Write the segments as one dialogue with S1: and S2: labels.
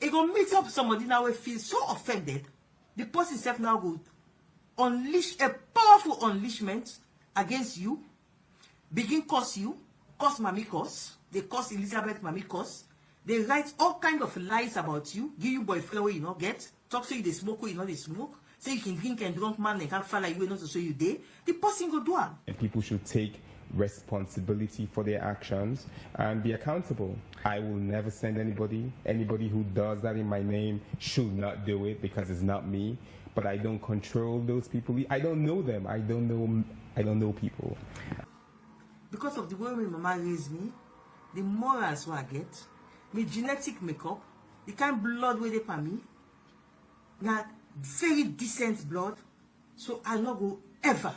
S1: He go meet up somebody now will feel so offended. The person self now go unleash a powerful unleashment against you. Begin curse you, curse Mammy Cuss. They curse Elizabeth Mammy Cuss. They write all kind of lies about you. Give you boyfriend where you not get. Talk to you they smoke where you not they smoke. Say you can drink and drunk man and can't fall like you not to show you day. The person go do it.
S2: And people should take responsibility for their actions and be accountable. I will never send anybody. Anybody who does that in my name should not do it because it's not me. But I don't control those people. I don't know them. I don't know people.
S1: Because of the way my mama raised me, the morals what I get, my genetic makeup, the kind of blood where they for me, now very decent blood. So I'll not go ever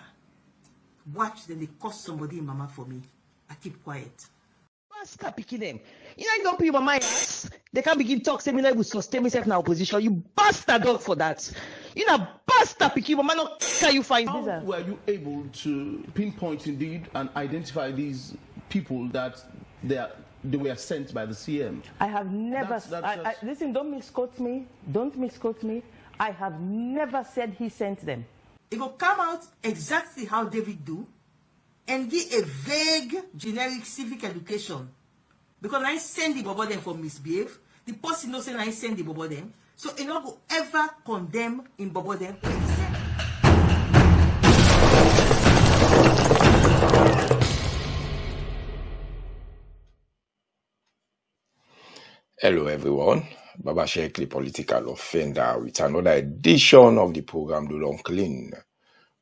S1: watch them they curse somebody in mama for me. I keep quiet.
S3: Stop picking them. You know you don't put your mama ass. They can't begin talk say me like we sustain myself in our opposition. You bastard dog for that. You know bastard picking mama no can you find
S4: this? How were you able to pinpoint indeed and identify these people that they were sent by the CM?
S3: I have never listen, don't misquote me. Don't misquote me. I have never said he sent them.
S1: It will come out exactly how David do and give a vague, generic civic education. Because I send the bobo them for misbehave. The person knows I send the bobo them. So it not go ever condemn in bobo them.
S5: Hello everyone, Baba Shekli Political Offender with another edition of the program do CLIN.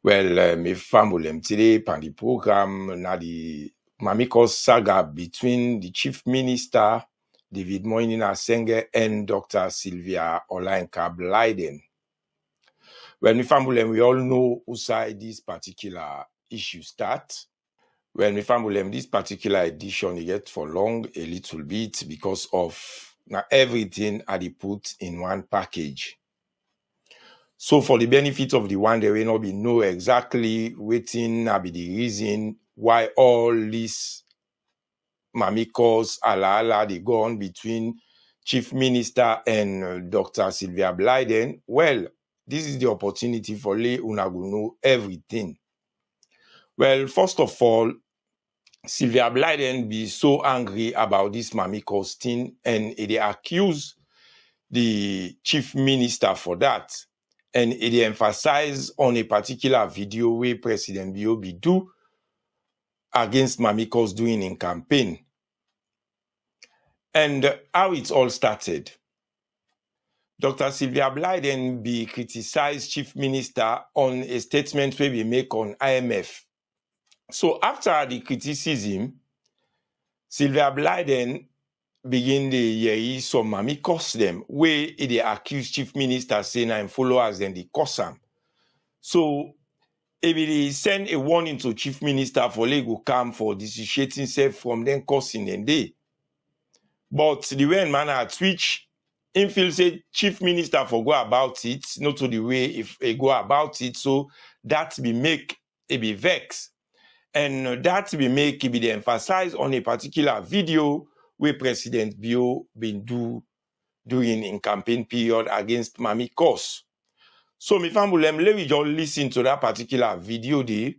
S5: Well, me family today pan the program na the Mammy Cuss saga between the Chief Minister David Moinina Senge and Dr. Sylvia Blyden. Well, me family we all know who side this particular issue start. Well, me family this particular edition it get for long a little bit because of now everything are they put in one package. So for the benefit of the one, there will not be know exactly waiting be the reason why all this Mammy Cuss ala they go on between Chief Minister and Dr. Sylvia Blyden. Well, this is the opportunity for lay unago know everything. Well, first of all, Sylvia Blyden be so angry about this Mammy Cuss thing and they accuse the Chief Minister for that. And it emphasize on a particular video where President B.O.B. do against Mammy Cuss doing in campaign. And how it all started. Dr. Sylvia Blyden be criticized Chief Minister on a statement where we make on IMF. So after the criticism, Sylvia Blyden begin the year some Mammy Cuss them where they accuse Chief Minister saying and followers then they cuss him. So if they send a warning to Chief Minister for legal come for dissociating himself from them cussing and they. But the way man at which him feel say Chief Minister for go about it, not to the way if they go about it, so that be make it be vex. And that be make it be the emphasize on a particular video where President Bio been doing in campaign period against Mammy Cuss. So me family, let me just listen to that particular video there.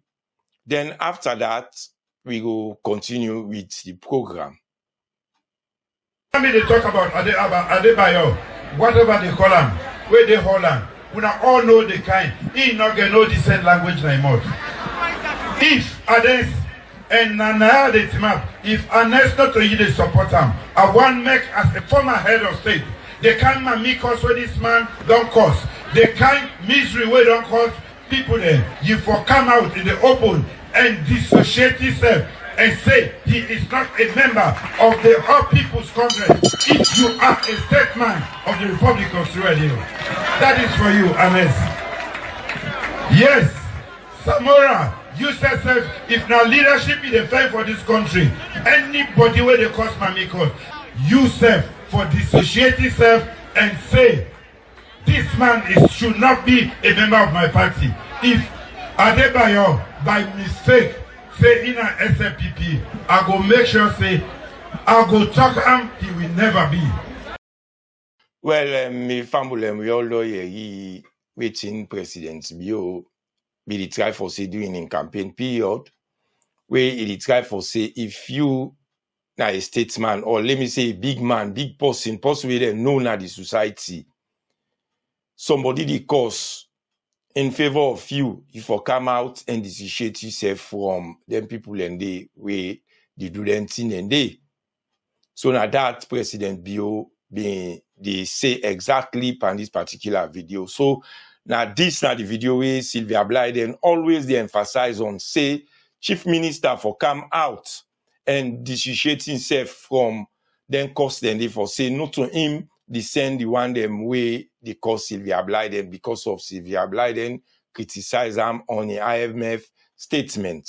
S5: Then after that, we go continue with the program.
S6: Let me talk about Adebayo, whatever they call him, where they hold him. We all know the kind. He not get no decent language anymore. If Ades and Nana the map, if Ernest not to you they support him, I want make as a former head of state, they can't Mammy Cuss where this man don't cause. They can't misery where don't cause people there. You for come out in the open and dissociate yourself and say he is not a member of the All People's Congress if you are a statesman of the Republic of Sierra Leone. That is for you, Ernest. Yes, Samora. You said, if now leadership is the fight for this country, anybody where they cause Mammy Cuss, you self for dissociate yourself and say, this man should not be a member of my party. If Adebayo, by mistake, say in an SLPP, I go make sure say, I go talk him, he will never be.
S5: Well, me family we all know he waiting President Bio be try for say during in campaign period where he try for say if you na a statesman or let me say a big man, big person where they know na the society, somebody the cause in favor of you, if you come out and dissociate yourself from them people and they way they do them thing and they. So now that President Bio being they say exactly on this particular video. So now this now the video where Sylvia Blyden always they emphasize on say Chief Minister for come out and dissociate himself from then cause them they for say not to him descend the one them way they call Sylvia Blyden because of Sylvia Blyden criticize them on the IMF statement.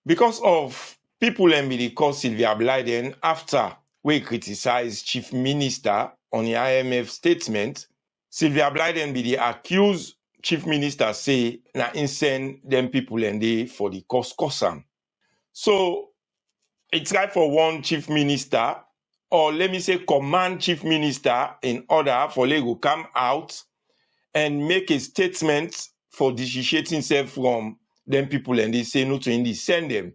S5: Because of people and they call Sylvia Blyden after we criticize Chief Minister on the IMF statement, Sylvia Blyden be the accused Chief Minister say na insane them people and they for the cause am. So it's right for one Chief Minister or let me say command Chief Minister in order for Lego come out and make a statement for dissociating himself from them people and they say no to him, send them.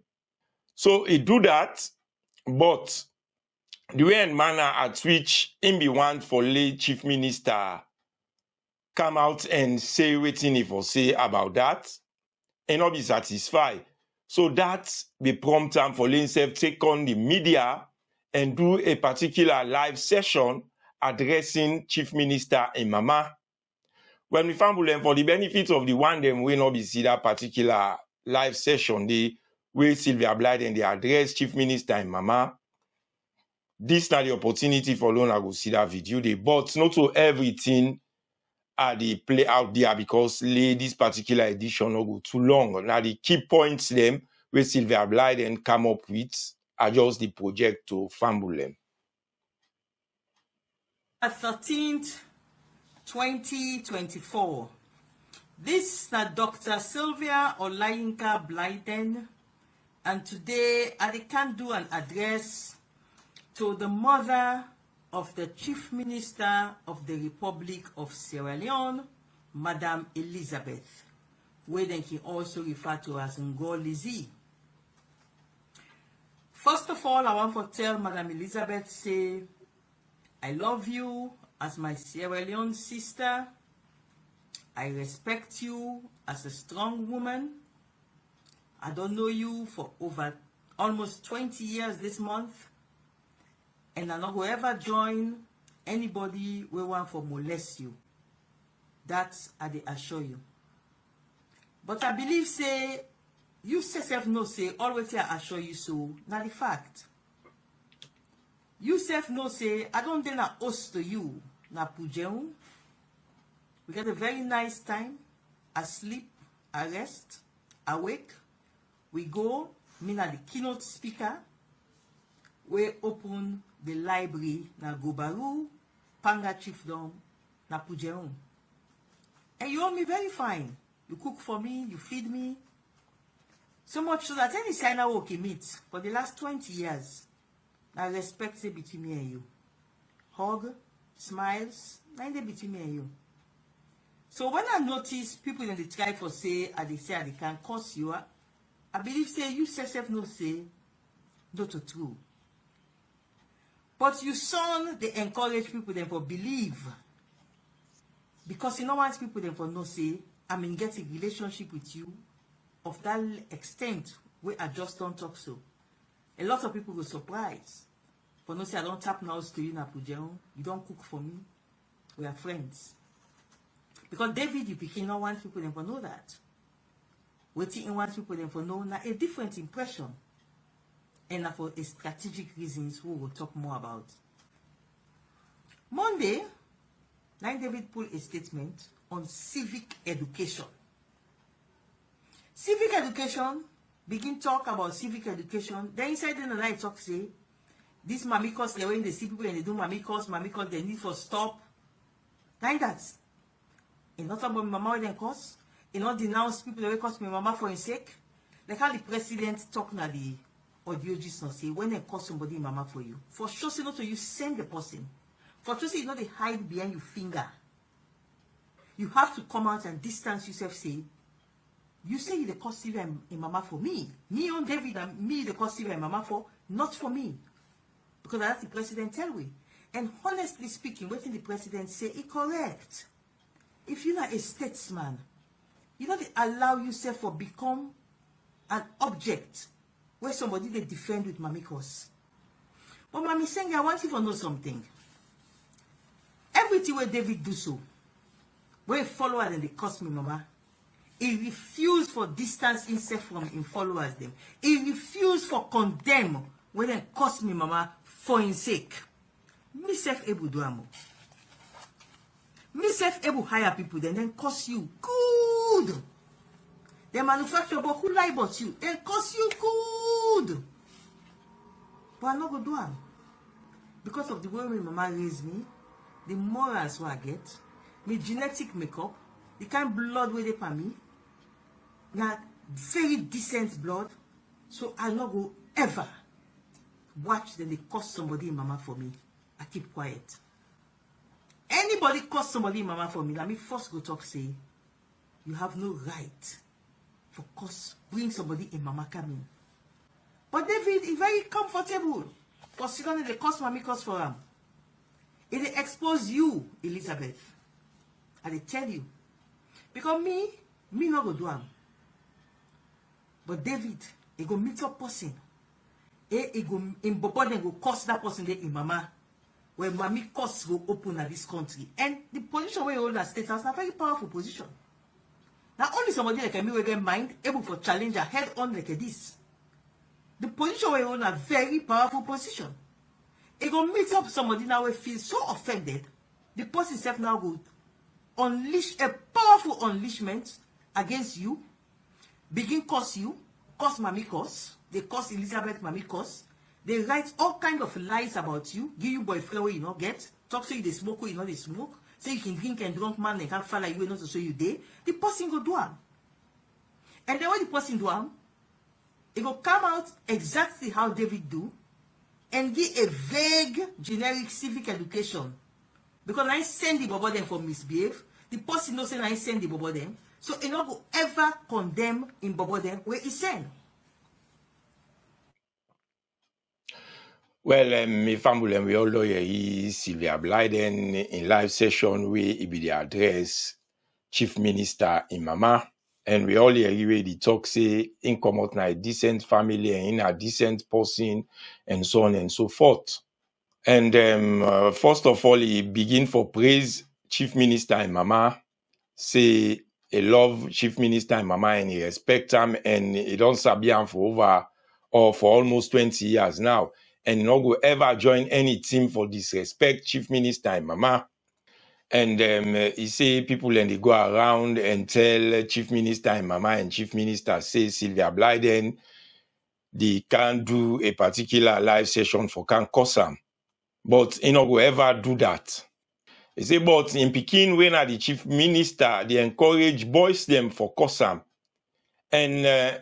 S5: So he do that, but the way and manner at which him be one for late Chief Minister come out and say waiting if or say about that and not be satisfied. So that be prompt time for himself take on the media and do a particular live session addressing Chief Minister and Mama. When we found them for the benefit of the one them will not be see that particular live session, they where Sylvia Blyden they address Chief Minister and Mama. This not the opportunity for Lona go see that video. They but not to everything they play out there because this particular edition will go too long. Now the key points them where Sylvia Blyden come up with are just the project to fumble them.
S1: 13th 2024. This is Dr. Sylvia Olayinka Blyden, and today I can do an address to the mother of the Chief Minister of the Republic of Sierra Leone, Madam Elizabeth, where they can also refer to as Ngolizi. First of all, I want to tell Madam Elizabeth, say, I love you as my Sierra Leone sister. I respect you as a strong woman. I don't know you for over almost 20 years this month. And I not go ever join anybody who want to molest you. That's I assure you. But I believe, say, you self no say, always say I assure you so, not the fact. You self no say, I don't dare not host to you, na pujeun. We get a very nice time, asleep, I rest, awake. We go, me na the keynote speaker, we open the library na Gobaru, Panga Chiefdom, na pujeun. And you owe me very fine. You cook for me, you feed me. So much so that any sign I work in meet for the last 20 years. I respect it between me and you. Hug, smiles, neither between me and you. So when I notice people in the tribe for say, they can curse you, I believe say you self no say, not to true. But you son, they encourage people then for believe. Because you know want people then for no say, I'm in getting relationship with you of that extent where I just don't talk so. A lot of people were surprised. For no say I don't tap now to you na pujeon. You don't cook for me. We are friends. Because David, you begin not want people then for know that. Waiting want people then for know now a different impression. And for a strategic reasons we will talk more about. Monday, David pulled a statement on civic education. Civic education, begin talk about civic education. Then inside the night talk say, this Mammy Cuss, they when they see people and they do Mammy Cuss, they need for stop. Like that. And not about Mama when they cuss. And not denounce people that cuss me Mama for his sake. Like how the president talk na the audio just not say, when they cuss somebody Mama for you. For sure say not to you send the person. For Tracy, you know they hide behind your finger. You have to come out and distance yourself, say, you say you the cause Sylvia and Mama for me. Me on David and me the cause Sylvia and Mama for, not for me. Because that's the president tell we. And honestly speaking, what the president say is correct. If you're not a statesman, you don't allow yourself to become an object where somebody they defend with Mammy Cuss. But Mammy saying, I want you to know something. Everything where David do so, where follower and they cost me, Mama, he refused for distance himself from him followers them. He refused for condemn when they cost me, Mama, for his sake. Me self able do amo. Me self able hire people then cost you good. They manufacture but who lie about you? They cost you good. But I'm not going to do it. Because of the way my mama raised me, the morals what I get, my genetic makeup, the kind of blood where they for me, now very decent blood. So I'll not go ever watch them they cost somebody in mama for me. I keep quiet. Anybody cost somebody in mama for me, let me first go talk say, you have no right for cost bring somebody in mama coming. But David is very comfortable. Considering the cost Mammy Cuss for him. It expose you, Elizabeth. And they tell you. Because me not go do him. But David, he go meet up person. He go in Bobo then go cost that person there in mama. Where Mammy Cuss go open at this country. And the position where you hold that state house is a very powerful position. Now only somebody like me will get mind able for challenge her head on like this. The position where you hold a very powerful position. It go meet up somebody now will feel so offended. The person itself now go unleash a powerful unleashment against you. Begin curse you. Curse Mammy Cuss. They curse Elizabeth Mammy Cuss. They write all kind of lies about you. Give you boyfriend where you not get. Talk so you they smoke where you not they smoke. Say you can drink and drunk man and can't fall like you not to show you day. The person go do am. And then when the person do am, it will come out exactly how David do and give a vague generic civic education. Because I send the bobo them for misbehave. The person knows say I send the bobo them. So it not go ever condemn in bobo them where he send.
S5: Well, my family, we all know Sylvia Blyden in live session where he be the address Chief Minister in Mama. And we all hear the talk say in come out na a decent family and in a decent person and so on and so forth. And first of all, he begin for praise Chief Minister in Mama. Say he love Chief Minister in Mama and he respect him and he don't sabi him for over or for almost 20 years now. And not go ever join any team for disrespect Chief Minister in Mama. And he say people and they go around and tell Chief Minister and Mama and Chief Minister say Sylvia Blyden they can't do a particular live session for can Cuss am. But he not go ever do that. He say but in Pekin when are the Chief Minister they encourage boys them for Cuss am. And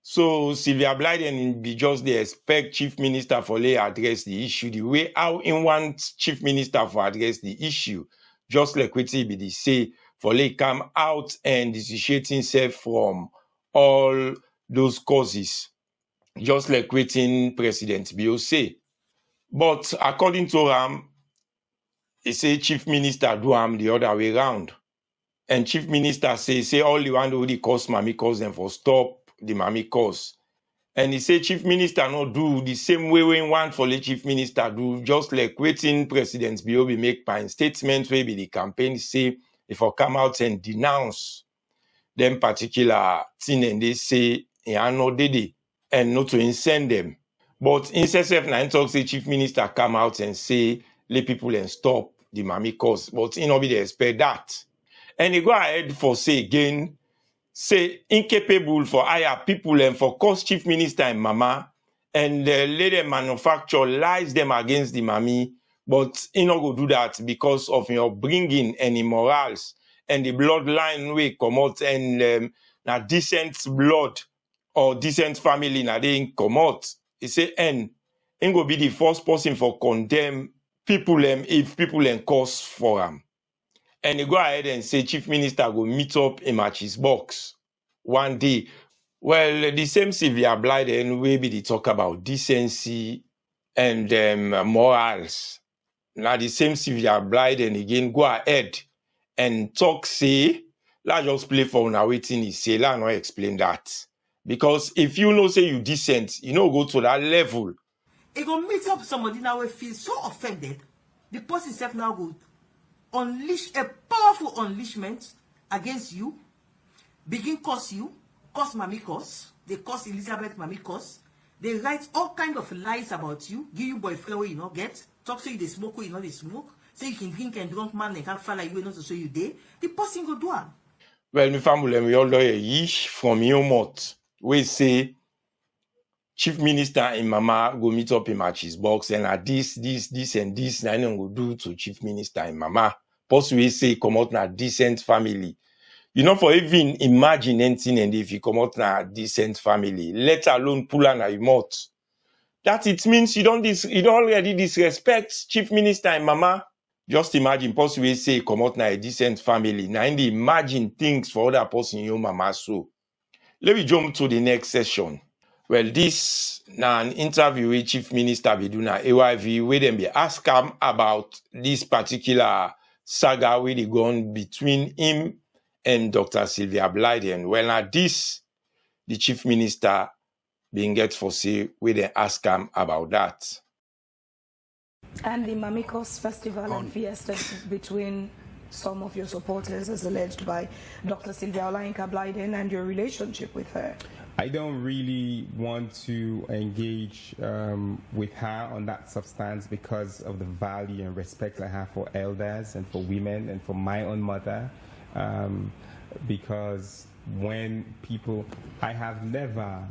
S5: so Sylvia Blyden be just they expect Chief Minister for lay address the issue the way how in want Chief Minister for address the issue. Just like what he be the say for lay come out and dissociate himself from all those causes. Just like waiting President Bio say. But according to him, he say Chief Minister do him the other way round. And Chief Minister say all the one who the cause Mammy Cuss them for stop the Mammy Cuss. And he say Chief Minister not do the same way when one for the Chief Minister do, just like waiting President Biobi make by statement where be the campaign say if I come out and denounce them particular thing and they say yeah no did and not to send them. But in SF9 talk say Chief Minister come out and say let people and stop the Mammy Cuss. But in nobody expect that. And he go ahead for say again say incapable for hire people and for cause Chief Minister and Mama and let them manufacture lies them against the Mammy, but he not go do that because of your bringing any morals and the bloodline way come out and na decent blood or decent family na they come out. He say and he go be the first person for condemn people if people cause for him. And he go ahead and say Chief Minister go meet up in Match's box one day. Well, the same Sylvia Blyden will be the talk about decency and morals. Now the same Sylvia Blyden again go ahead and talk say, let's just play for now waiting he say, let's not explain that. Because if you know say you decent, you know go to that level.
S1: He go meet up somebody now will feel so offended. The person self now go unleash a powerful unleashment against you, begin curse you, curse Mammy Cuss, they curse Elizabeth Mammy Cuss, they write all kind of lies about you, give you boyfriend where you not get, talk to you they smoke where you know they smoke, say you can drink and drunk man, they can't fall like you not to show you day. The person go do am.
S5: Well, my family, we all know a yish from your mouth. We say Chief Minister in Mama go meet up in Match's box and at this, and this, and I go do to Chief Minister in Mama. Possibly say come out na decent family. You know, for even imagine anything and if you come out na decent family, let alone pull on your mouth. That it means you don't already disrespect Chief Minister in Mama. Just imagine possibly say come out na a decent family. Now in the imagine things for other person in your mama so. Let me jump to the next session. Well, this na an interview with Chief Minister Biduna AYV where them be ask him about this particular saga where they gone between him and Dr. Sylvia Blyden. Well, now this, the Chief Minister being get for say where they ask him about that.
S7: And the Mammy Cuss Festival and Fiesta between some of your supporters as alleged by Dr. Sylvia Blyden and your relationship with her.
S2: I don't really want to engage with her on that substance because of the value and respect I have for elders and for women and for my own mother. Because when people, I have never,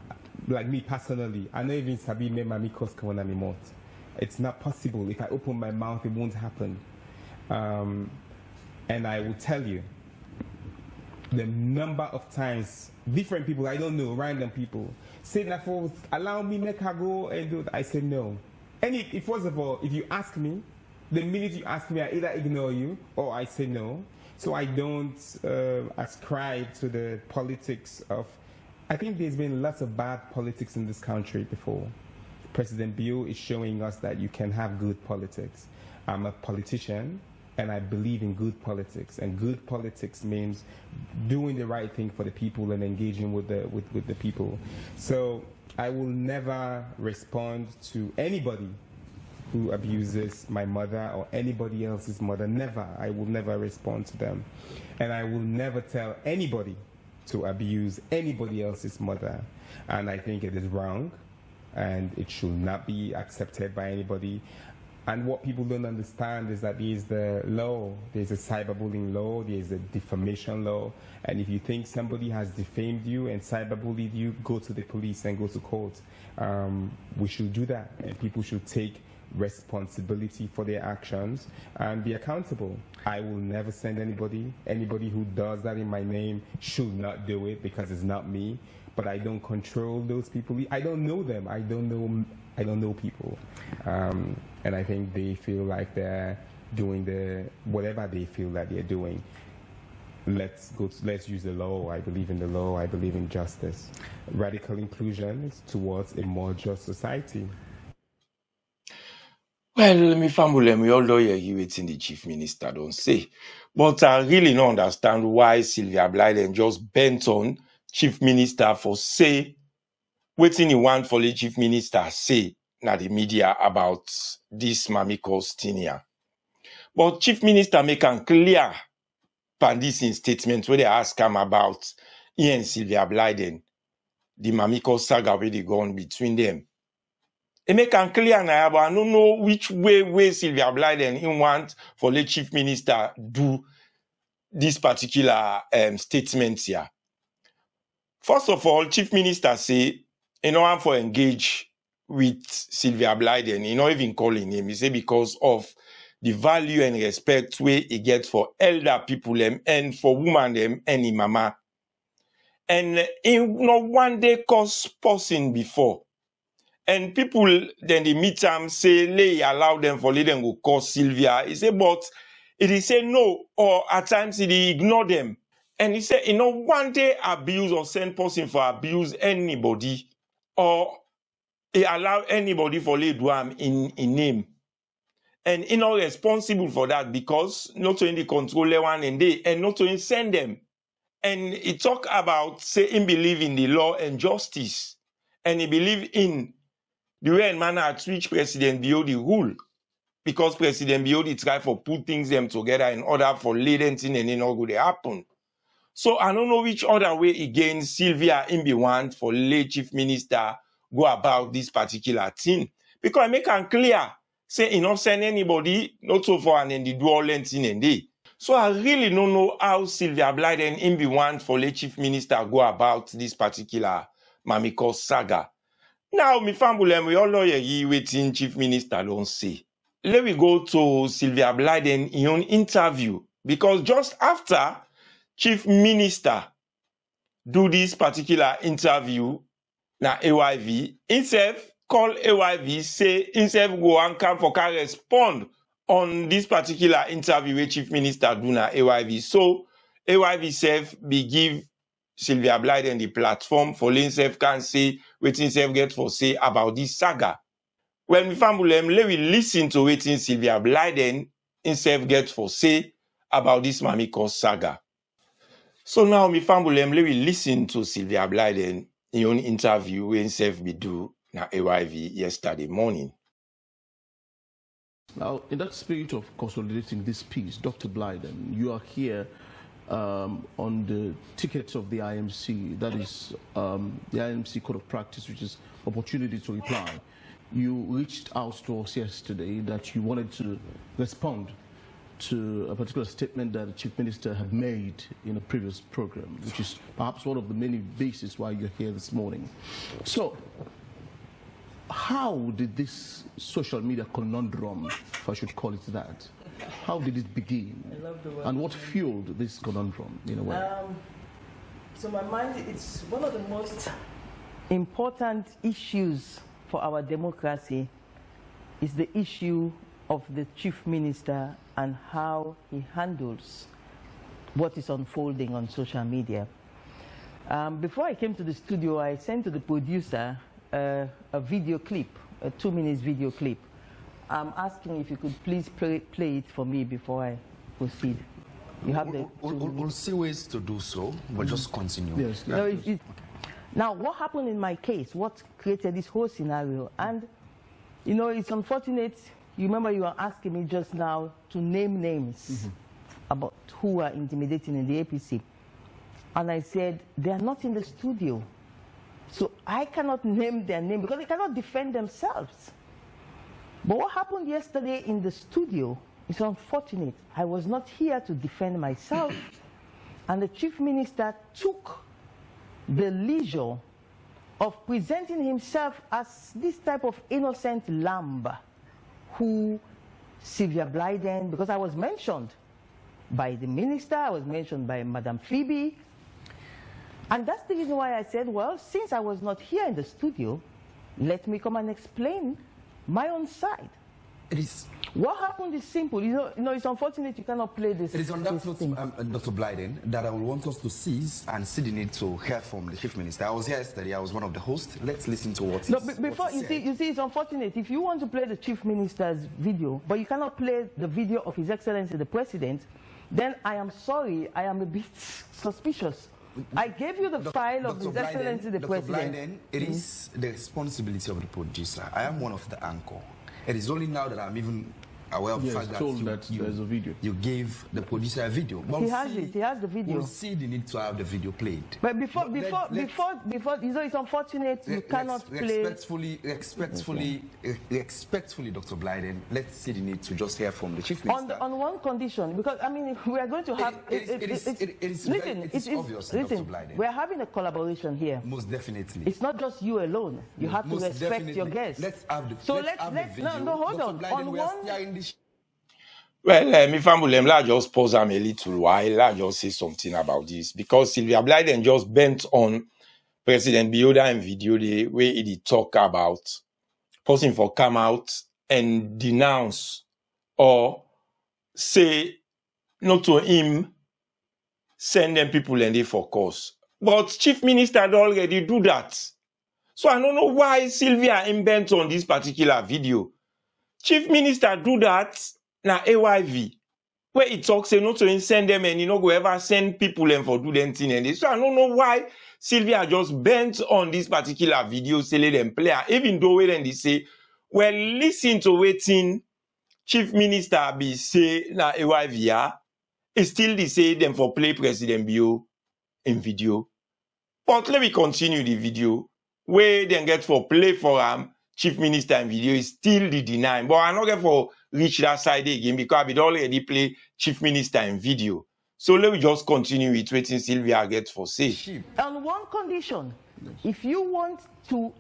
S2: like me personally, I know even Sabi me Mammy Cuss come on my mouth. It's not possible. If I open my mouth, it won't happen. And I will tell you, the number of times different people, I don't know, random people, say that for allow me make her go and do it. I say no. And first of all, if you ask me, the minute you ask me, I either ignore you or I say no. So I don't ascribe to the politics of, I think there's been lots of bad politics in this country before. President Bill is showing us that you can have good politics. I'm a politician and I believe in good politics. And good politics means doing the right thing for the people and engaging with the people. So I will never respond to anybody who abuses my mother or anybody else's mother. Never. I will never respond to them. And I will never tell anybody to abuse anybody else's mother. And I think it is wrong and it should not be accepted by anybody. And what people don't understand is that there's the law, there's a cyberbullying law, there's a defamation law, and if you think somebody has defamed you and cyberbullied you, go to the police and go to court. We should do that, and people should take responsibility for their actions and be accountable. I will never send anybody who does that in my name should not do it because it's not me, but I don't control those people. I don't know them. I don't know people. And I think they feel like they're doing whatever they feel that they're doing. Let's use the law. I believe in the law. I believe in justice. Radical inclusion is towards a more just society.
S5: Well, me family, we all know you waiting the Chief Minister don't say. But I really don't understand why Sylvia Blyden just bent on Chief Minister for say, waiting he want for the Chief Minister say na the media about this Mammy Cuss thing here. But Chief Minister make am clear pan this in statement where they ask him about he and Sylvia Blyden, the Mammy Cuss saga where they gone between them. He make am clear now, but I don't know which way Sylvia Blyden he want for the Chief Minister do this particular statement here. First of all, Chief Minister say, he no want for engage with Sylvia Blyden. He not even calling him. He say because of the value and respect where he get for elder people them and for woman them and him mama. And he no one day cause person before. And people then they meet him say, "Lay allow them for let them go call Sylvia." He say, but he say no, or at times he ignore them. And he said, one day abuse or send person for abuse anybody, or he allow anybody for lay do him in name. And he not responsible for that because not only control one and they, and not only send them. And he talk about, say, he believe in the law and justice. And he believe in the way and manner at which President Biodi rule. Because President Biodi try for put things them together in order for leading thing and it not go to happen. So I don't know which other way again Sylvia in be want for late chief minister go about this particular thing. Because I make it clear, say he not send anybody, not so for an individual thing and day. So I really don't know how Sylvia Blyden in be want for late chief minister go about this particular Mammy Cuss saga. Now, me family, we all know you waiting chief minister don't say. Let me go to Sylvia Blyden in an interview because just after Chief Minister do this particular interview na AYV, himself call AYV, say himself go and come for can respond on this particular interview where Chief Minister do na AYV. So AYV self be give Sylvia Blyden the platform for himself can say what himself get for say about this saga. When we family let we listen to what Sylvia Blyden himself get for say about this Mammy Cuss saga. So now, my family, let me listen to Sylvia Blyden in an interview when self be do na AYV yesterday morning.
S4: Now, in that spirit of consolidating this piece, Dr. Blyden, you are here on the tickets of the IMC, that is the IMC Code of Practice, which is opportunity to reply. You reached out to us yesterday that you wanted to respond to a particular statement that the Chief Minister had made in a previous program, which is perhaps one of the many bases why you're here this morning. So, how did this social media conundrum, if I should call it that, how did it begin?
S3: I love the word.
S4: And what fueled this conundrum, in a way?
S3: So my mind, it's one of the most important issues for our democracy is the issue of the Chief Minister and how he handles what is unfolding on social media. Before I came to the studio, I sent to the producer a video clip, a 2-minute video clip. I'm asking if you could please play it for me before I proceed. You have the
S8: we'll see ways to do so, but just continue.
S4: Yes.
S3: No, now, what happened in my case? What created this whole scenario? And, it's unfortunate. You remember you were asking me just now to name names about who are intimidating in the APC. And I said, they are not in the studio. So I cannot name their name because they cannot defend themselves. But what happened yesterday in the studio is unfortunate. I was not here to defend myself. And the Chief Minister took the leisure of presenting himself as this type of innocent lamb who Sylvia Blyden, because I was mentioned by the minister, I was mentioned by Madam Phoebe. And that's the reason why I said, well, since I was not here in the studio, let me come and explain my own side.
S8: It is.
S3: What happened is simple. It's unfortunate you cannot play this.
S8: It is on that note, Dr. Blyden, that I will want us to seize and see the need to hear from the Chief Minister. I was here yesterday. I was one of the hosts. Let's listen to what
S3: before you see, it's unfortunate. If you want to play the Chief Minister's video, but you cannot play the video of His Excellency the President, then I am sorry. I am a bit suspicious. I gave you the file of His Excellency the President.
S8: Dr. Blyden, it is the responsibility of the producer. I am one of the anchor. It is only now that I'm even aware of the fact that
S4: there's a video.
S8: You gave the producer a video. But
S3: he has the video.
S8: We'll see the need to have the video played.
S3: But before, it's unfortunate you cannot play.
S8: Respectfully, Dr. Blyden, let's see the need to just hear from the Chief Minister.
S3: On one condition, because I mean we are going to have.
S8: It's obvious, Dr. Blyden.
S3: We are having a collaboration here.
S8: Most definitely.
S3: It's not just you alone. You have to respect your guests.
S8: Let's have the video.
S3: No, hold on.
S8: Blyden,
S3: on one.
S5: Well, me family, let just pause a little while. Let just say something about this because Sylvia Blyden just bent on President Bioda in video the way he talk about person for come out and denounce or say not to him, send them people and they for cause. But Chief Minister had already do that. So I don't know why Sylvia bent on this particular video. Chief Minister do that na AYV. Where he talks, say not to send them and you know go ever send people and for do them thing and this. So I don't know why Sylvia just bent on this particular video, say let them play. Even though when they say, well, listen to waiting Chief Minister be say na AYV, it's still the say them for play President Bio in video. But let me continue the video. Where then get for play for Chief Minister in video is still the denying. But I'm not get for reach that side again because we already play Chief Minister in video. So let me just continue with waiting Sylvia gets for say.
S3: On one condition, if you want to,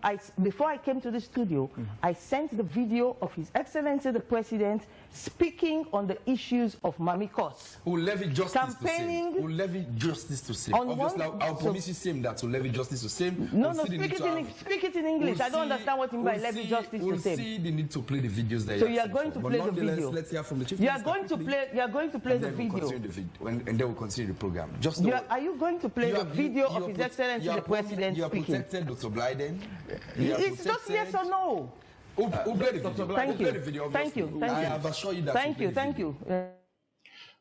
S3: before I came to the studio, I sent the video of His Excellency the President speaking on the issues of Mammy Cuss.
S8: Who levy justice to same. Who levy justice to same. Obviously, I'll promise you same that to levy justice to same.
S3: No, speak it in English. I don't understand what you mean by levy justice to same.
S8: We'll see the need to play the videos that
S3: so you are going to play the video.
S8: Let's hear from the Chief
S3: You
S8: Minister.
S3: are going to play the video.
S8: And then we'll continue the program.
S3: Are you going to play the video of His Excellency the President speaking?
S8: You are protected, Dr. Blyden.
S3: It's just yes or no.
S8: Who played the video?
S3: Thank you.
S8: Thank you. I have assured you that.
S3: Thank you.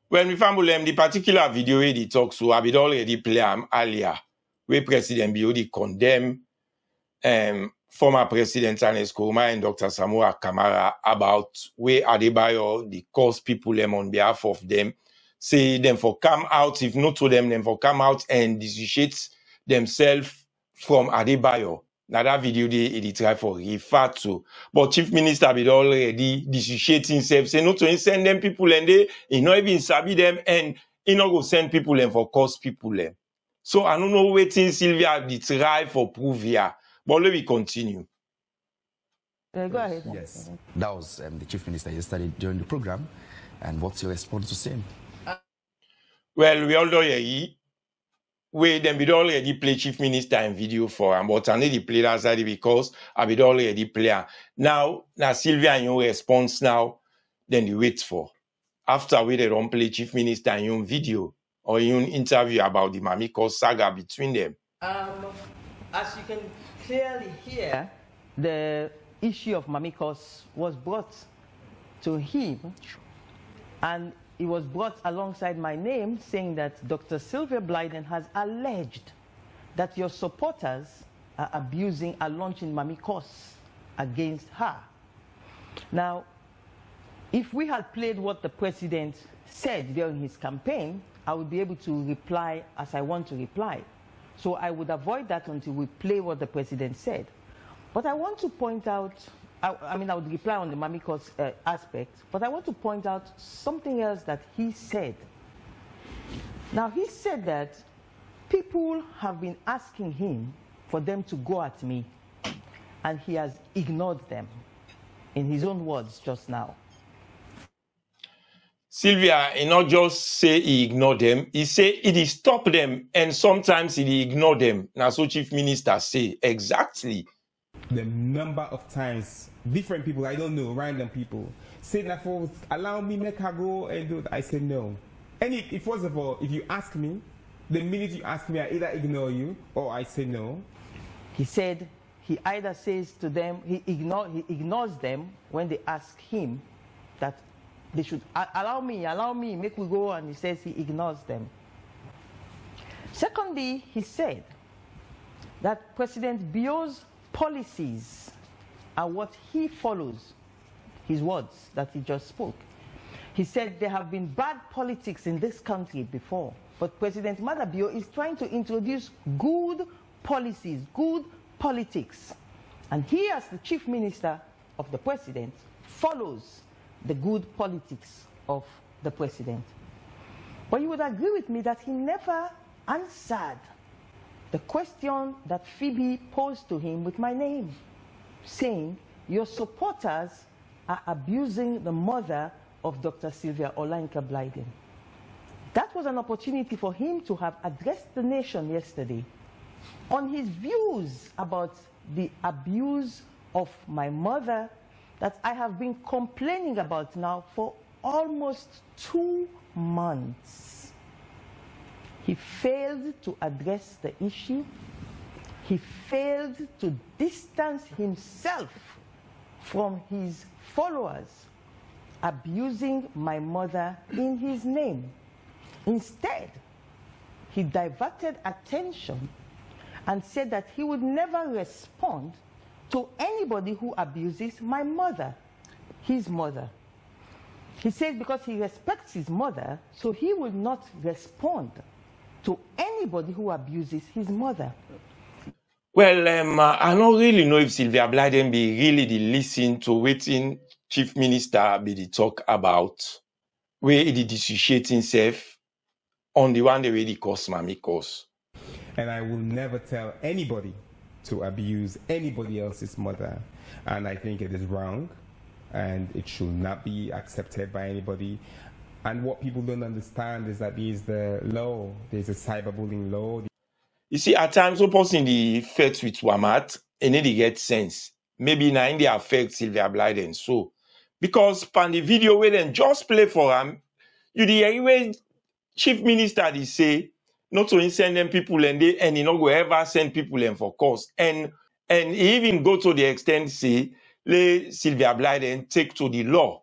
S5: When we found the particular video where they talk, so I did already play earlier, where President Biodi condemn former President Ernest Koroma and Dr. Samoa Kamara about where Adebayo, the cause people on behalf of them, say them for come out, if not to them for come out and dissociate themselves from Adebayo. Now that video they try for refer to. But Chief Minister had already dissociate himself, say not to send them people and he not even sabi them and he not go send people and for cause people them. So I don't know waiting Sylvia did try for prove here. But let me continue.
S3: Go ahead.
S8: Yes. That was the Chief Minister yesterday during the program. And what's your response to same?
S5: Well, we all know here. We then we already play Chief Minister in video for him, but I need to play that side because I will already play. Now Sylvia and your response now, then you wait for. After we don't play Chief Minister in your video or in your interview about the Mammy Cuss saga between them.
S3: As you can clearly hear, the issue of Mammy Cuss was brought to him, and it was brought alongside my name, saying that Dr. Sylvia Blyden has alleged that your supporters are launching Mammy Cuss against her. Now, if we had played what the president said during his campaign, I would be able to reply as I want to reply. So I would avoid that until we play what the president said. But I want to point out, I would reply on the Mammy Cuss aspect, but I want to point out something else that he said. Now, he said that people have been asking him for them to go at me, and he has ignored them, in his own words just now.
S5: Sylvia, he not just say he ignored them, he say he stop them, and sometimes he ignore them. Now, so Chief Minister say, exactly.
S2: The number of times different people, I don't know, random people, say that for allow me make her go and do it. I said no. And first of all, if you ask me, the minute you ask me, I either ignore you or I say no.
S3: He said he either says to them, he ignores them when they ask him that they should allow me, make we go, and he says he ignores them. Secondly, he said that President Bio's policies are what he follows, his words that he just spoke. He said there have been bad politics in this country before, but President Bio is trying to introduce good policies, good politics. And he, as the Chief Minister of the President, follows the good politics of the President. But you would agree with me that he never answered the question that Phoebe posed to him with my name, saying, your supporters are abusing the mother of Dr. Sylvia Olainka Blyden. That was an opportunity for him to have addressed the nation yesterday on his views about the abuse of my mother that I have been complaining about now for almost 2 months. He failed to address the issue. He failed to distance himself from his followers abusing my mother in his name. Instead, he diverted attention and said that he would never respond to anybody who abuses my mother, his mother. He said because he respects his mother, so he would not respond to anybody who abuses his mother.
S5: Well, I don't really know if Sylvia Blyden be really the listen to waiting Chief Minister be the talk about where he dissociate himself on the one the way the Cuss Mammy Cuss.
S2: And I will never tell anybody to abuse anybody else's mother. And I think it is wrong and it should not be accepted by anybody. And what people don't understand is that there's the law, there's a cyberbullying law.
S5: You see, at times, one person the affect with Wamat, and then they get sense. Maybe now in the affect Sylvia Blyden. So, because pan the video where then just play for him, you the anyway Chief Minister they say not to send them people and he not go ever send people in for cause. And he even go to the extent say let Sylvia Blyden take to the law.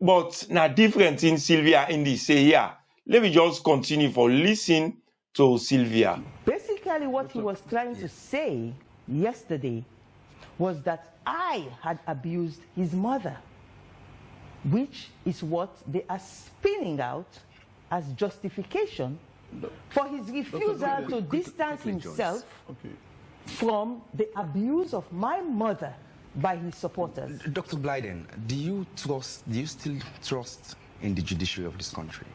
S5: But now different in Sylvia in the say yeah. Let me just continue for listen to Sylvia.
S3: Basically what he was trying to say yesterday was that I had abused his mother, which is what they are spinning out as justification for his refusal to distance himself from the abuse of my mother by his supporters.
S8: Dr. Blyden, do you still trust in the judiciary of this country?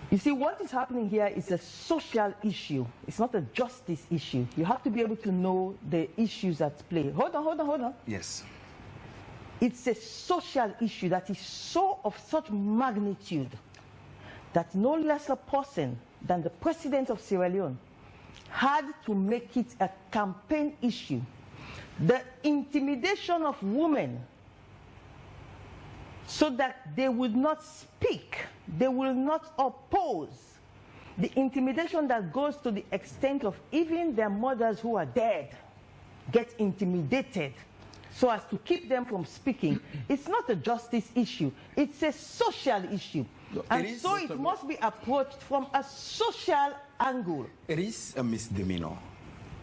S3: You see, what is happening here is a social issue. It's not a justice issue. You have to be able to know the issues at play. Hold on.
S8: Yes.
S3: It's a social issue that is so of such magnitude that no less a person than the president of Sierra Leone had to make it a campaign issue. The intimidation of women so that they would not speak, they will not oppose. The intimidation that goes to the extent of even their mothers who are dead get intimidated so as to keep them from speaking. It's not a justice issue, it's a social issue. And so it must be approached from a social angle.
S8: It is a misdemeanor.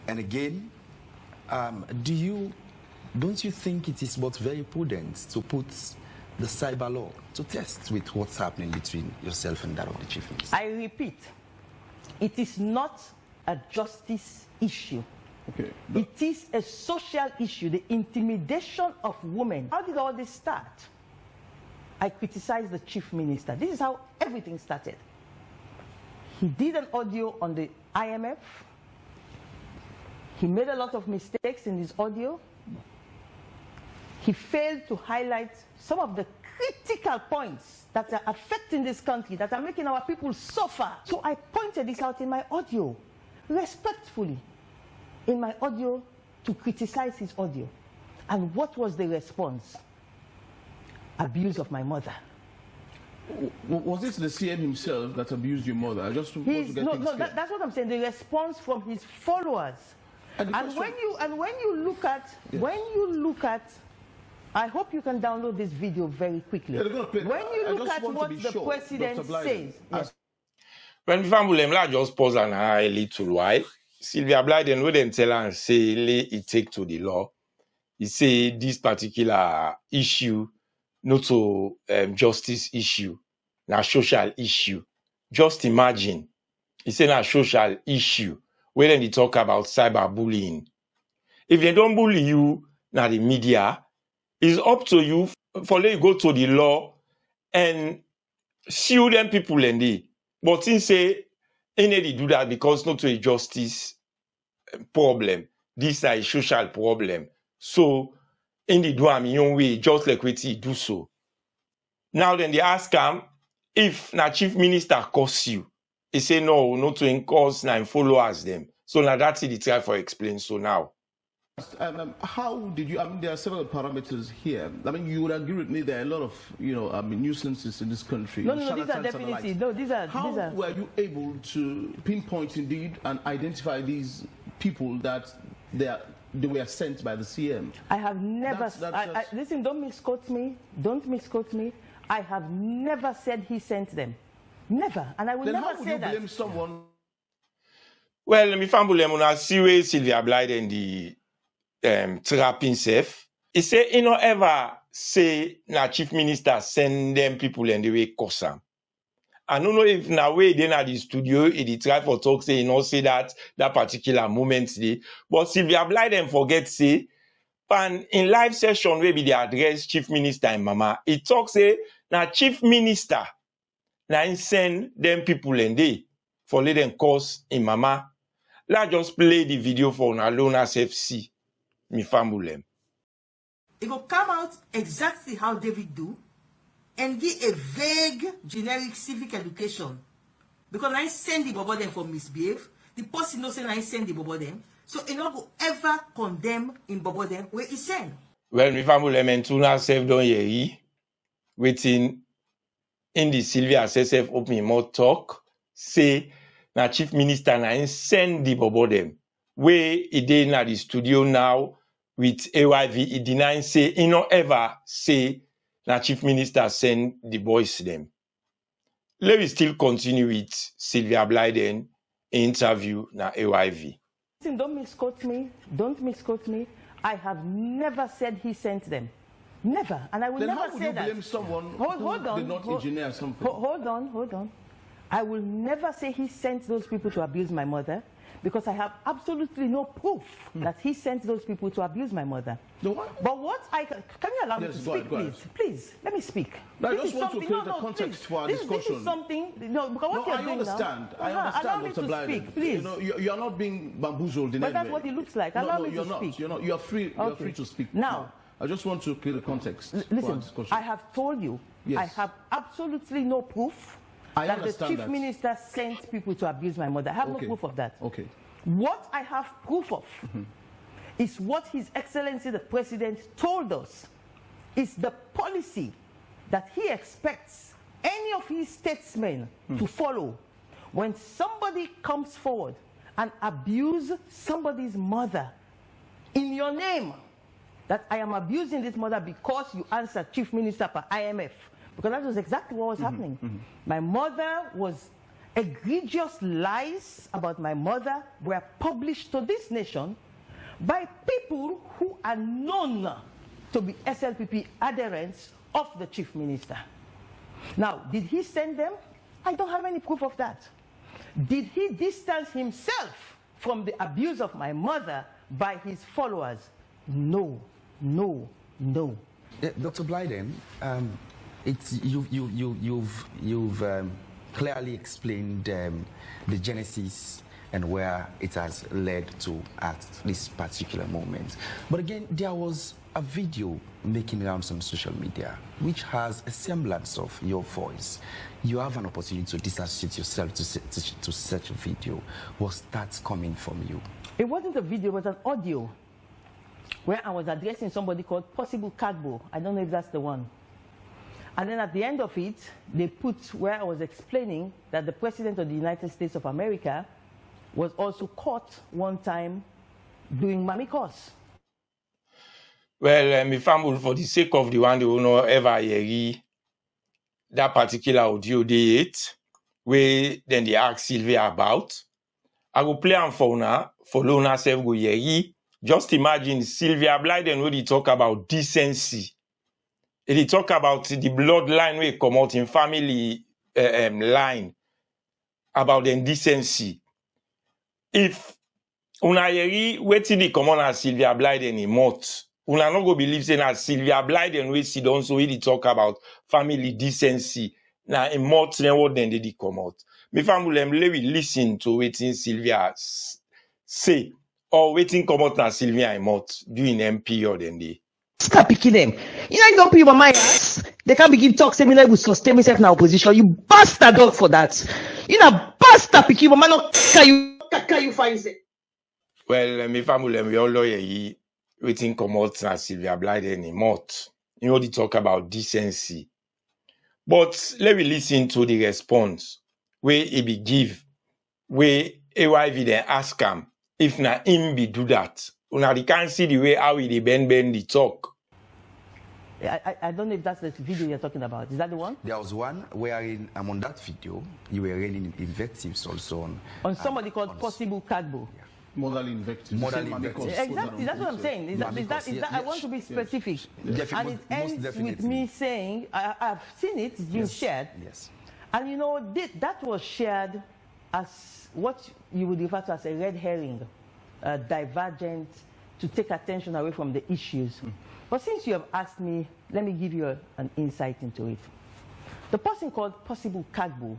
S8: And again, don't you think it is but very prudent to put the cyber law to test with what's happening between yourself and that of the Chief Minister?
S3: I repeat, it is not a justice issue.
S4: Okay.
S3: It is a social issue, the intimidation of women. How did all this start? I criticized the Chief Minister. This is how everything started. He did an audio on the IMF. He made a lot of mistakes in his audio. He failed to highlight some of the critical points that are affecting this country, that are making our people suffer. So I pointed this out in my audio, respectfully, in my audio, to criticize his audio. And what was the response? Abuse of my mother.
S4: Was it the CN himself that abused your mother? I just want to get things clear.
S3: That's what I'm saying. The response from his followers. And when you look at, I hope you can download this video very quickly.
S4: Yeah,
S3: when you look at what the president says. Yes.
S5: When we family just pause and a little while, Sylvia Blyden wouldn't tell her and say it take to the law. He say this particular issue not to justice issue, na social issue. Just imagine, he say na social issue. When they talk about cyberbullying, if they don't bully you, na the media, it's up to you for let you go to the law and sue them people and they. But since say they do that because not to a justice problem, this is a social problem. So in the do in your way, just like what he do so. Now then they ask him if na Chief Minister curse you. He say no, not to encourage and followers them. So now that's it. They try for explain. So now
S4: How did you? I mean, there are several parameters here. I mean, you would agree with me. There are a lot of, nuisances in this country.
S3: No, these are definitely these are.
S4: How were you able to pinpoint indeed and identify these people that they were sent by the CM?
S3: I have never. Listen, don't misquote me. Don't misquote me. I have never said he sent them. Never, and I will never say that. Then how would you blame
S4: someone?
S5: Well, me fambule muna siwe Sylvia Blyden the trap himself. He say he no ever say na chief minister send them people and the way Cuss am. I don't know if na way they na the studio he try for talk say he no say that particular moment today. But Sylvia Blyden forget say and in live session where be the address chief minister and mama, he talk say na chief minister na he send them people and they for let them Cuss in mama. Let's just play the video for Nalona FC. Mi famulem.
S1: It will come out exactly how David do and give a vague, generic civic education. Because I send the bobo them for misbehave. The person no say I send the bobo them. So it not go ever condemn in bobo them where he send.
S5: Well, mi famulem and tuna self don yeri. Waiting in the Sylvia SSF open more talk. Say na chief minister na send the bobo them. Where he dey na the studio now with AYV, he deny say he no ever say na chief minister send the boys them. Let me still continue with Sylvia Blyden interview na AYV.
S3: Listen, don't misquote me. Don't misquote me. I have never said he sent them. Never, and I will never say that.
S4: Then how would you blame someone who did not engineer something?
S3: Hold on. I will never say he sent those people to abuse my mother because I have absolutely no proof that he sent those people to abuse my mother.
S4: No, what?
S3: But what can you allow me to speak, please? Please, let me speak.
S4: No, I just want to create a context for our discussion.
S3: This is something, because what you're doing now.
S4: I understand,
S3: allow me
S4: Dr.
S3: to
S4: Blyden.
S3: speak, please.
S4: You are not being bamboozled in any way.
S3: But that's what it looks like. Allow me to speak.
S4: You're not. You are free. You are free to speak.
S3: Now,
S4: I just want to create a context.
S3: Listen, I have told you, I have absolutely no proof that the chief minister sent people to abuse my mother. I have no proof of that.
S4: Okay.
S3: What I have proof of is what His Excellency the President told us is the policy that he expects any of his statesmen to follow when somebody comes forward and abuse somebody's mother in your name, that I am abusing this mother because you answered Chief Minister per IMF. Because that was exactly what was happening. My mother was egregious lies about my mother were published to this nation by people who are known to be SLPP adherents of the Chief Minister. Now, did he send them? I don't have any proof of that. Did he distance himself from the abuse of my mother by his followers? No.
S8: Dr. Blyden, you've clearly explained the genesis and where it has led to at this particular moment. But again, there was a video making rounds on social media which has a semblance of your voice. You have an opportunity to disassociate yourself to such a video. Was that coming from you?
S3: It wasn't a video, it was an audio where I was addressing somebody called Possible Cagbo. I don't know if that's the one. And then at the end of it, they put where I was explaining that the President of the United States of America was also caught one time doing Mammy Cuss.
S5: Well, me family, for the sake of the one who know ever hear that particular audio they hit, where then they ask Sylvia about, I will play on for now, for Lona self go hear. Just imagine Sylvia Blyden when they talk about decency. They talk about the bloodline we come out in family line about the indecency. If una yeri wetin dey come on as Sylvia Blyden in mouth, una not go believe saying that Sylvia Blyden we sit down so we talk about family decency. Na in mouth then what then they come out. Me family let we listen to wetin Sylvia say or wetin come out na Sylvia in mouth during MP or then they.
S9: Stop picking them. You know, you don't put your mind ass. They can't begin talk, say me like we sustain myself in our opposition. You bastard dog for that. You know, bastard picking, but man, no can you find it?
S5: Well, me family, we all lawyer. waiting come out na Sylvia Blyden in mouth. You know, they talk about decency. But let me listen to the response where he be give, where AYV then ask him if na him be do that. Una they can't see the way how he bend the talk.
S3: I don't know if that's the video you're talking about. Is that the one?
S8: There was one wherein on that video, you were raining invectives also
S3: on somebody called Possible Cagbo.
S8: Yeah.
S4: Modal invectives.
S3: Exactly, that's what I'm saying. Is that I want to be specific.
S8: Yes.
S3: And it ends with me saying, I've seen it, it's been shared.
S8: Yes.
S3: And you know, that was shared as what you would refer to as a red herring, divergent, to take attention away from the issues. But since you have asked me, let me give you an insight into it. The person called Possible Cagbo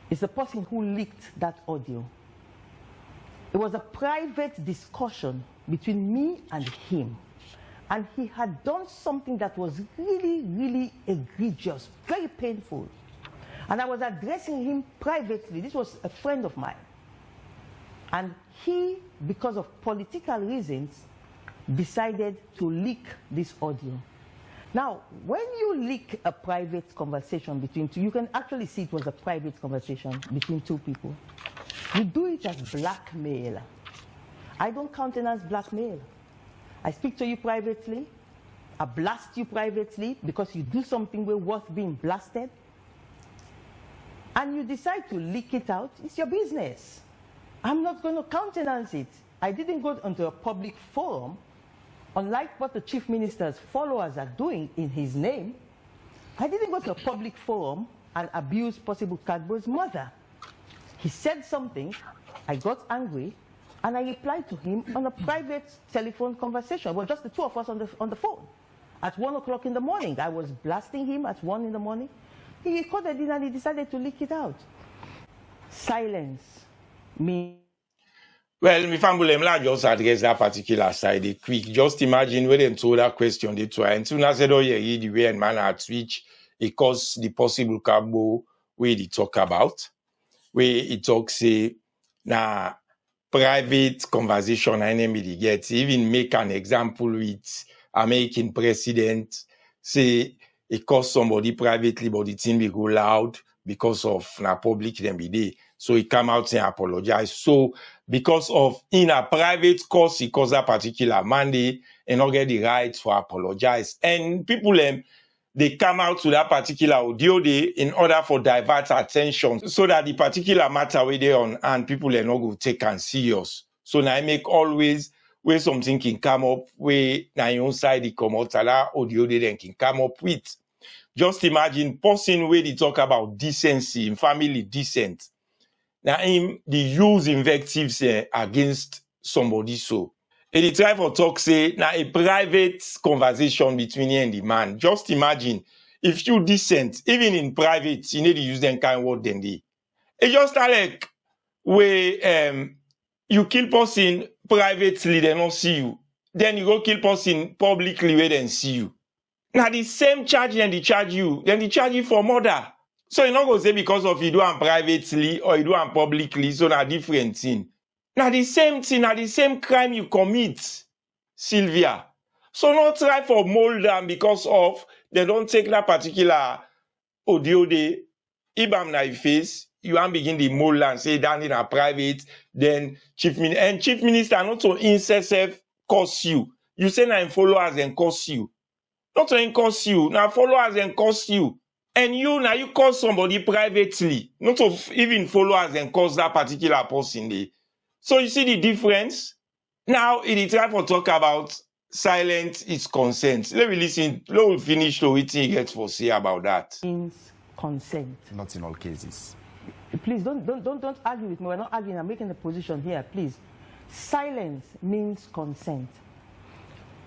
S3: is the person who leaked that audio. It was a private discussion between me and him. And he had done something that was really, really egregious, very painful. And I was addressing him privately. This was a friend of mine. And he, because of political reasons, decided to leak this audio. Now, when you leak a private conversation between two, you can actually see it was a private conversation between two people. You do it as blackmail. I don't countenance blackmail. I speak to you privately. I blast you privately because you do something worth being blasted. And you decide to leak it out. It's your business. I'm not going to countenance it. I didn't go onto a public forum. Unlike what the chief minister's followers are doing in his name, I didn't go to a public forum and abuse Possible Cagbo's mother. He said something, I got angry, and I replied to him on a private telephone conversation. Well, just the two of us on the phone. At 1 o'clock in the morning, I was blasting him at 1 in the morning. He recorded it and he decided to leak it out. Silence means...
S5: Well, my family just address that particular side quick. Just imagine when they told that question, they try. And soon as I said, oh yeah, the way and man at Twitch, it caused the Possible Cagbo where they talk about, where it talks say, na private conversation enemy get, even make an example with American president, say it caused somebody privately, but the thing be go loud because of na public them be there. So he come out and apologize. So because of in a private course, he caused that particular Monday and not get the right for apologize. And people they come out to that particular audio day in order for divert attention so that the particular matter where they on and people are not going to take and serious. So now I make always where something can come up where now your own side they come out that audio day then can come up with. Just imagine person where they talk about decency in family decent. Now him they use invectives against somebody so. And they try for talk say now a private conversation between you and the man. Just imagine if you decent, even in private, you need to use them kind of word than they. It's just like where you kill person privately, they don't see you. Then you go kill person publicly where they see you. Now the same charge and they charge you, then they charge you for murder. So you're not going to say because of you do them privately or you do them publicly, so na different thing. Now the same thing, now the same crime you commit, Sylvia. So not try for mold them because of they don't take that particular audio day. Ibam na face, you want begin the mold and say down in a private, then chief minister not to incessive curse you. You say na followers and curse you. Not to curse you, now followers and curse you. And you now you call somebody privately, not to even followers and cause that particular person there. So you see the difference? Now it is time for talk about silence is consent. Let me listen, let me finish to what he gets for say about that.
S3: Means consent.
S8: Not in all cases.
S3: Please don't argue with me. We're not arguing, I'm making a position here, please. Silence means consent.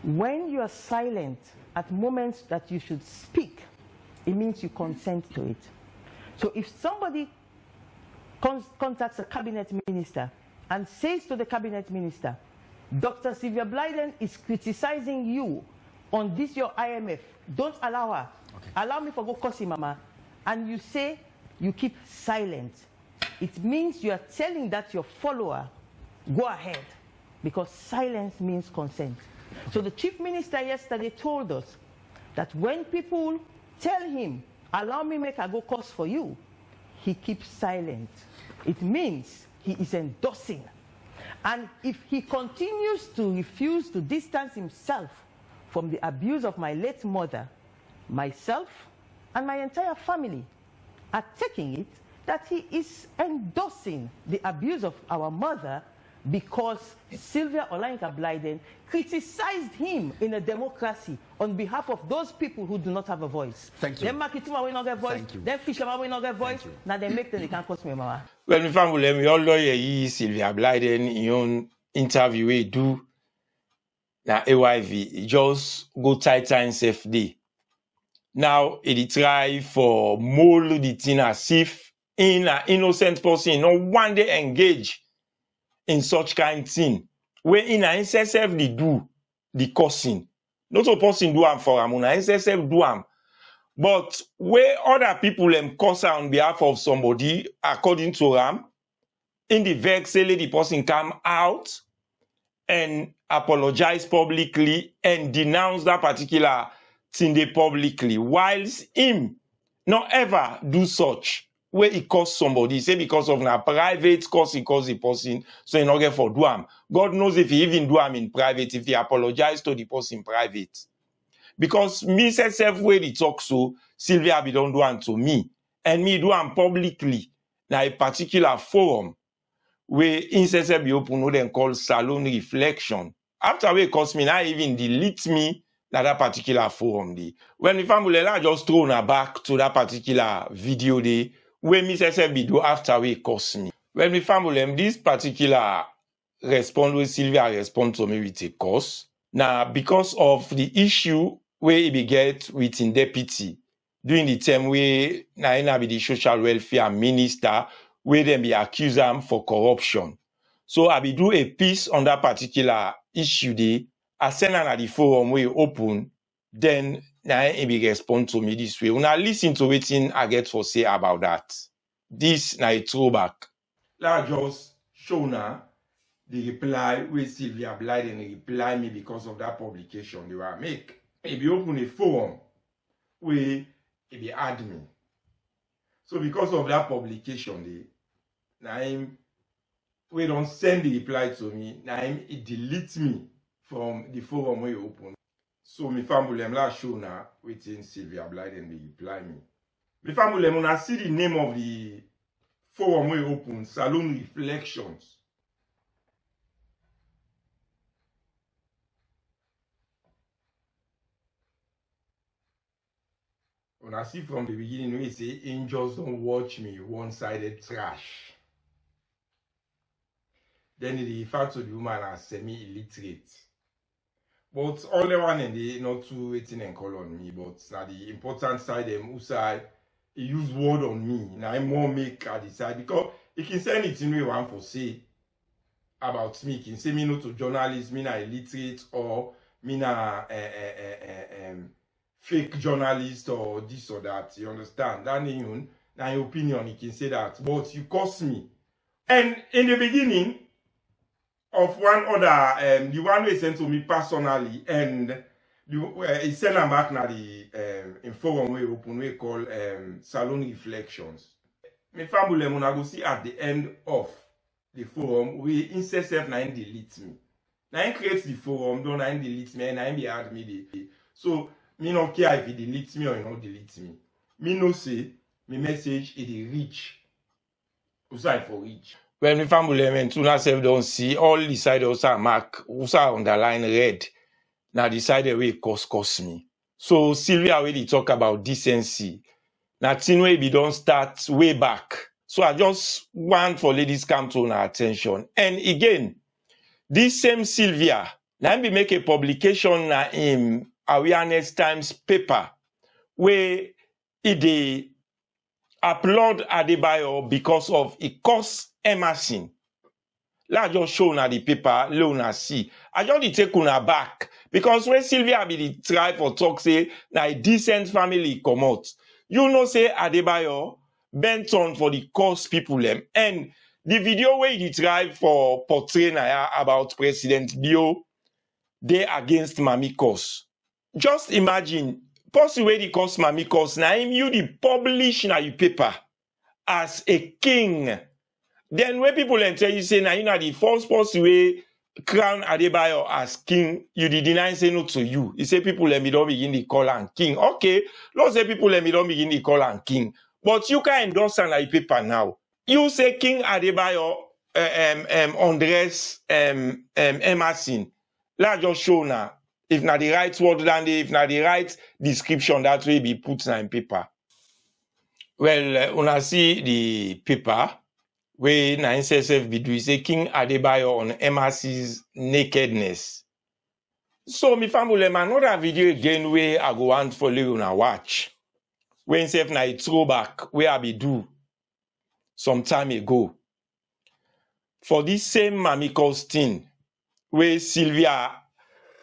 S3: When you are silent at moments that you should speak, it means you consent to it. So if somebody contacts a cabinet minister and says to the cabinet minister, Dr. Sylvia Blyden is criticizing you on this your IMF, don't allow her. Okay. Allow me for go cuss him, mama. And you say, you keep silent. It means you are telling that your follower, go ahead. Because silence means consent. So the chief minister yesterday told us that when people tell him, allow me make a go cause for you, he keeps silent. It means he is endorsing. And if he continues to refuse to distance himself from the abuse of my late mother, myself, and my entire family are taking it that he is endorsing the abuse of our mother because Sylvia Blyden criticized him in a democracy on behalf of those people who do not have a voice.
S8: Thank you.
S3: Them Makitima will not get voice, them Fisherman will not get voice, now they make them, they can't cost me, mama.
S5: Well, my family, we all lawyer Sylvia Blyden in your interview we do na AYV, just go tighter in safe day. Now, it try for mold the thing as if in an innocent person, no one day engage in such kind thing. Where in an self they do the cussing. Not a person do am for am, una self do am. But where other people cuss on behalf of somebody, according to Ram, in the vex, the person come out and apologize publicly and denounce that particular thing publicly, whilst him not ever do such where he cause somebody, say because of a private cause he cause the person, so he not get for do am. God knows if he even do am in private, if he apologize to the person in private. Because me self where he talk so, Sylvia be don't do am to me, and me do am publicly, na a particular forum where inself be open, no then call salon reflection. After we cause me, now even delete me that particular forum day. When the family just throw her back to that particular video day, where me self be do after we cause me. When the family this particular response where Sylvia respond to me with a cause. Now because of the issue where he be get with in deputy during the time where na be the social welfare minister where them be accuse him for corruption. So I be do a piece on that particular issue day. I send her at the forum where open, then now he be respond to me this way. When I listen to what I get for say about that, this na a throwback. Let's just show now the reply where Sylvia Blyden reply me because of that publication they were make. He be open a forum where he be admin. So because of that publication, now him we don't send the reply to me, now him he delete me from the forum where you open. So my family la show now waiting Sylvia Blyden they reply me. My family when I see the name of the forum where you open, Salon Reflections. When I see from the beginning where you say angels don't watch me, one-sided trash. Then the fact of the woman are semi-illiterate. But all the one and they not too waiting and call on me, but now the important side them who side he use word on me. Now I more make I decide because he can say anything we want for say about me. He can say me not to journalist, me not illiterate or me not fake journalist or this or that. You understand? That in your opinion, he can say that. But you cost me. And in the beginning of one other, the one we sent to me personally, and he sent them back now the in forum we open we call Salon Reflections. My family when I go see at the end of the forum we insert self na delete me. Now I create the forum, don't I delete me and I be add me the so me no care if he delete me or he not delete me. Me no say my message is reach. Usai for reach. When my family and tuna self don't see all the side also mark also underline red. Now the side way cost me. So Sylvia already talk about decency. Now thing way be don't start way back. So I just want for ladies come to our attention. And again, this same Sylvia, now be make a publication na in Awareness Times paper where it upload Adebayo because of it cost Emerson. Let's just show na the paper, let see. I just take una back because when Sylvia be the try for talk say na a decent family come out. You know say Adebayo bent on for the cause people them. And the video where he try for portray na about President Bio they against Mammy Cuss. Just imagine, person wey the Cuss Mammy Cuss, na him you the publish na your paper as a king. Then when people then tell you say na you na the first person wey crown Adebayo as king, you the deny say no to you. You say people let me don't begin to call am king. Okay, let's say people let me don't begin to call am king. But you can endorse am na your paper now. You say King Adebayo undress Emerson. Let's just show now. If not the right word than if not the right description, that way be put in paper. Well, when I see the paper, where na NCSF be do, say King Adebayo on Emerson's nakedness. So, me family, another video again where I go want for you na watch. When NCSF na a throwback where I be do some time ago. For this same Mammy Cuss thing, where Sylvia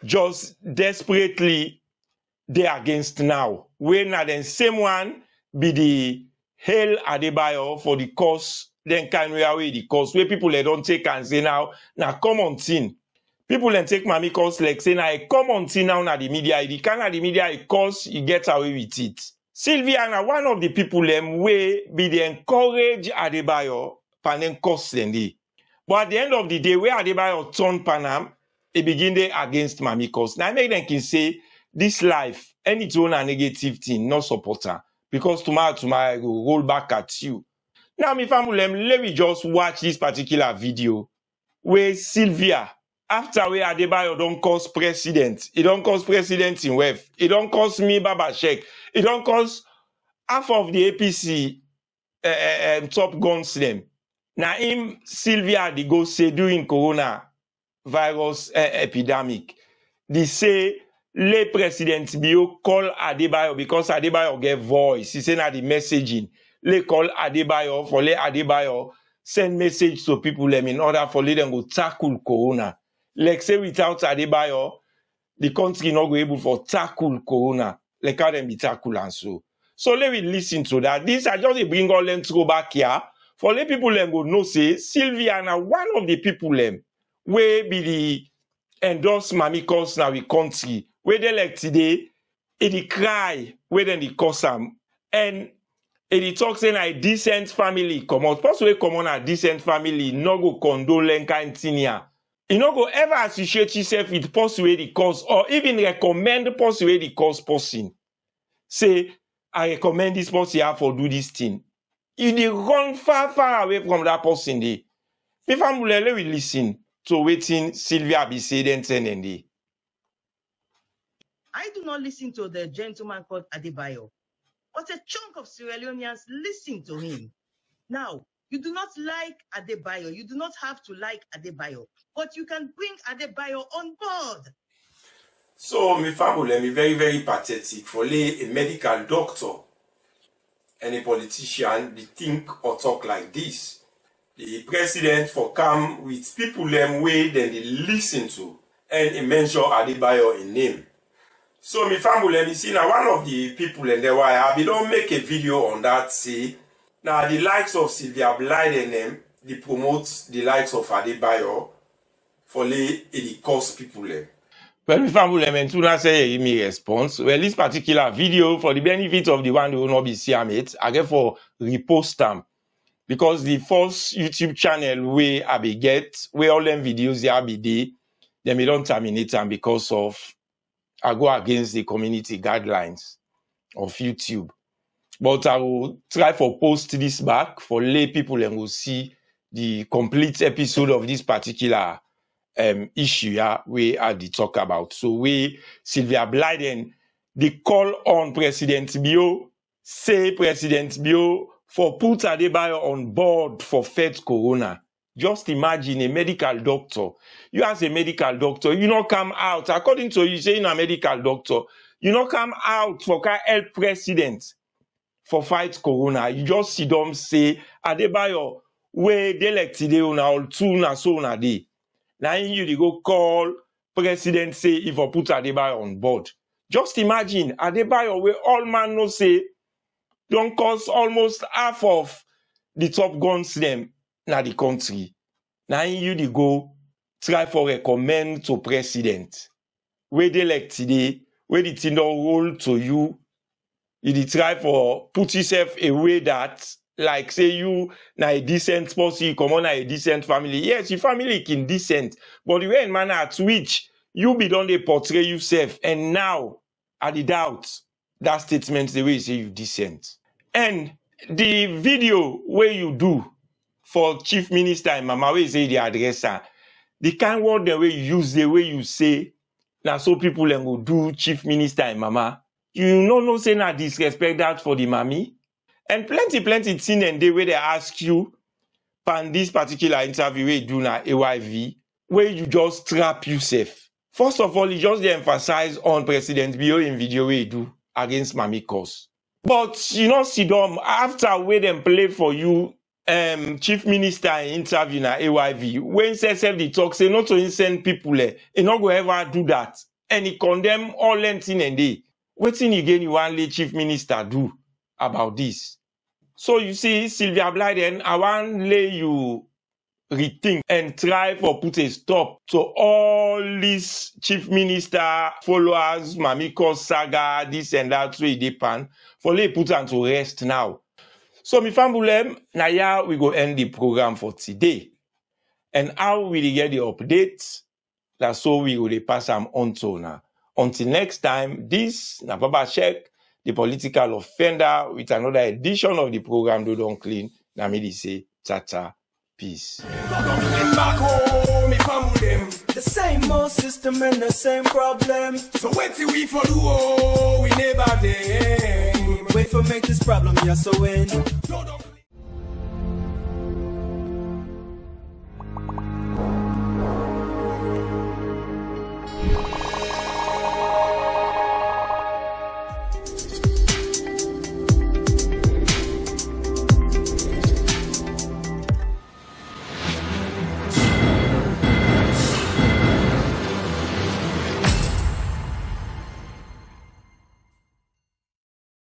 S5: just desperately they against now. When na the same one be the hail Adebayo for the cause, then can we away the cause where people they don't take and say now common thing. People then take Mammy Cuss like say now a common thing now na the media. If you can na the media a cause, you get away with it. Sylvia na one of the people them way be the encourage Adebayo pan Cuss then they. But at the end of the day, where Adebayo turn Panam, it begin there against Mammy Cuss. Now I make them can say this life, any own a negative thing, no supporter. Because tomorrow I will roll back at you. Now, my family, let me just watch this particular video where Sylvia, after where Adebayo don't cause president, it don't cause president in WEF, it don't cause me Baba Sheikh, it don't cause half of the APC top guns them. Now, him Sylvia, they go say during coronavirus epidemic, they say, le president Bio call Adebayo because Adebayo get voice. He say na the messaging. Le call Adebayo for le Adebayo send message to people in order for them go tackle corona. Like say without Adebayo, the country not go able for tackle corona. Like how them be tackle and so. So let me listen to that. This I just bring all them to go back here. For let people them go know say Sylvia na one of the people them where be the endorse Mammy Cuss now we country. Where they like today, it cry, where then they curse them. And it talks in a decent family come out. Possibly come on a decent family, no go condole and kind thing here. You no go ever associate yourself with possibly the cause or even recommend possibly the cause person. Say, I recommend this person here for do this thing. You dey run far away from that person there. If I'm will listen to waiting Sylvia be said and day.
S3: I do not listen to the gentleman called Adebayo, but a chunk of Sierra Leoneans listen to him. Now, you do not like Adebayo. You do not have to like Adebayo, but you can bring Adebayo on board.
S5: So, my family, me very, very pathetic for a medical doctor and a politician, they think or talk like this. The president for come with people them way, then they listen to and he mention Adebayo in name. So, my family, let me see now one of the people and the why I don't make a video on that. Say now the likes of Sylvia Blyden them, they promote the likes of Adebayo for the cause people them. Well, my family, let me tuna say give me response. Well, this particular video for the benefit of the one who will not be seeing it, I get for repost them because the first YouTube channel where I be get where all them videos there be there, then we don't terminate them because of I go against the community guidelines of YouTube. But I will try for post this back for lay people and will see the complete episode of this particular issue here we had to talk about. So we Sylvia Blyden, they call on President Bio, say President Bio for put Adebayo on board for fight corona. Just imagine a medical doctor. You as a medical doctor, you not come out. According to you saying a medical doctor, you not come out for help president for fight corona. You just see them say Adebayo where they like today on all two na so na day. Now you they go call president say if I put Adebayo on board. Just imagine Adebayo where all man no say don't cost almost half of the top guns them na the country. Now you they go try for recommend to president. where they like today, where the thing don't roll to you, you try for put yourself away that, like say you na a decent person, you come on a decent family. Yes, your family can decent, but the way in manner at which you be done they portray yourself, and now I the doubt that statement the way you say you decent. And the video where you do for Chief Minister and Mama, where you say the addresser, the kind word the way you use, the way you say, now so people then go do Chief Minister and Mama. You no say na disrespect that for the Mammy. And plenty thing and the way they ask you pan this particular interview where you do na AYV, where you just trap yourself. First of all, you just emphasize on President Bio in video where you do against Mammy Cuss. But you know, see them after where them play for you, Chief Minister interview na AYV, when say the talk say not to send people he not go ever do that. And he condemn all anything and they. Waiting again you want let Chief Minister do about this. So you see, Sylvia Blyden, I want let you rethink and try for put a stop to all these Chief Minister followers, Mammy Cuss, Saga, this and that, so they pan, for let put them to rest now. So mi fambulem, now yeah, we go end the program for today. And how we get the updates, that's so we will pass them on to now. Until next time, this na Baba Check, the political offender, with another edition of the program Do Don't Clean. Na me say, tata, peace.
S10: Back home, if I'm with them, the same old system and the same problem. So wait till we for do, oh, we never did. Wait for make this problem, yes, so when.